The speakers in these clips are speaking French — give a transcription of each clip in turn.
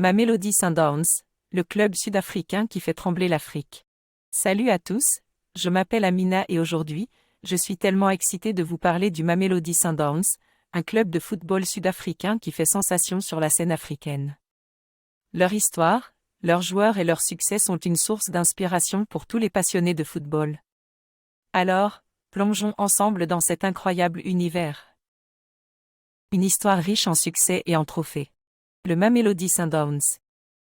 Mamelodi Sundowns, le club sud-africain qui fait trembler l'Afrique. Salut à tous, je m'appelle Amina et aujourd'hui, je suis tellement excitée de vous parler du Mamelodi Sundowns, un club de football sud-africain qui fait sensation sur la scène africaine. Leur histoire, leurs joueurs et leurs succès sont une source d'inspiration pour tous les passionnés de football. Alors, plongeons ensemble dans cet incroyable univers. Une histoire riche en succès et en trophées. Le Mamelodi Sundowns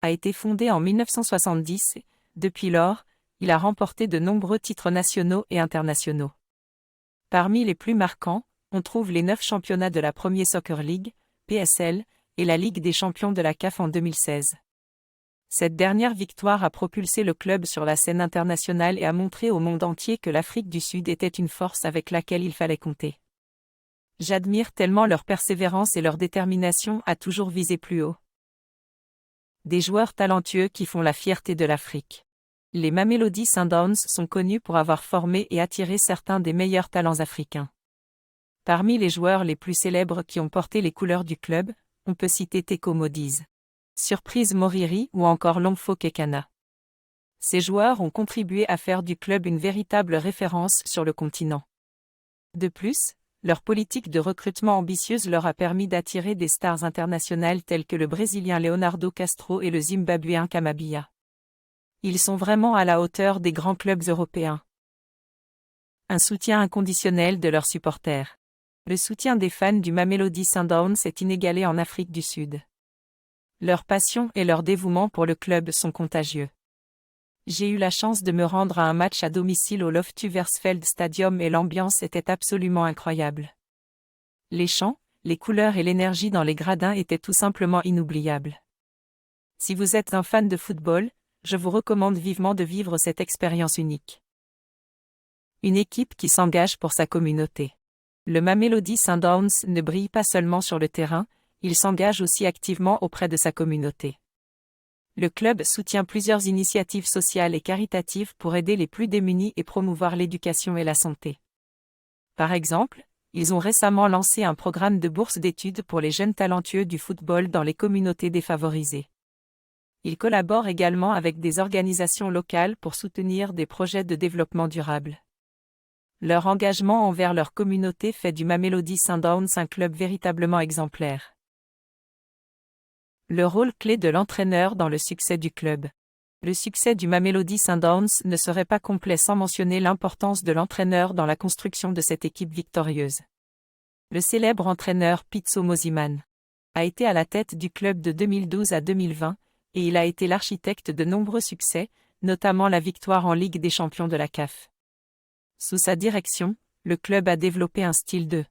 a été fondé en 1970 et, depuis lors, il a remporté de nombreux titres nationaux et internationaux. Parmi les plus marquants, on trouve les 9 championnats de la Premier Soccer League, PSL, et la Ligue des champions de la CAF en 2016. Cette dernière victoire a propulsé le club sur la scène internationale et a montré au monde entier que l'Afrique du Sud était une force avec laquelle il fallait compter. J'admire tellement leur persévérance et leur détermination à toujours viser plus haut. Des joueurs talentueux qui font la fierté de l'Afrique. Les Mamelodi Sundowns sont connus pour avoir formé et attiré certains des meilleurs talents africains. Parmi les joueurs les plus célèbres qui ont porté les couleurs du club, on peut citer Teko Modiz, Surprise Moriri ou encore Lomfo Kekana. Ces joueurs ont contribué à faire du club une véritable référence sur le continent. De plus, leur politique de recrutement ambitieuse leur a permis d'attirer des stars internationales telles que le Brésilien Leonardo Castro et le Zimbabwéen Kamabia. Ils sont vraiment à la hauteur des grands clubs européens. Un soutien inconditionnel de leurs supporters. Le soutien des fans du Mamelodi Sundowns est inégalé en Afrique du Sud. Leur passion et leur dévouement pour le club sont contagieux. J'ai eu la chance de me rendre à un match à domicile au Loftuversfeld Stadium et l'ambiance était absolument incroyable. Les chants, les couleurs et l'énergie dans les gradins étaient tout simplement inoubliables. Si vous êtes un fan de football, je vous recommande vivement de vivre cette expérience unique. Une équipe qui s'engage pour sa communauté. Le Mamelodi Sundowns ne brille pas seulement sur le terrain, il s'engage aussi activement auprès de sa communauté. Le club soutient plusieurs initiatives sociales et caritatives pour aider les plus démunis et promouvoir l'éducation et la santé. Par exemple, ils ont récemment lancé un programme de bourse d'études pour les jeunes talentueux du football dans les communautés défavorisées. Ils collaborent également avec des organisations locales pour soutenir des projets de développement durable. Leur engagement envers leur communauté fait du Mamelodi Sundowns un club véritablement exemplaire. Le rôle clé de l'entraîneur dans le succès du club. Le succès du Mamelodi Sundowns ne serait pas complet sans mentionner l'importance de l'entraîneur dans la construction de cette équipe victorieuse. Le célèbre entraîneur Pitso Mosimane a été à la tête du club de 2012 à 2020, et il a été l'architecte de nombreux succès, notamment la victoire en Ligue des champions de la CAF. Sous sa direction, le club a développé un style de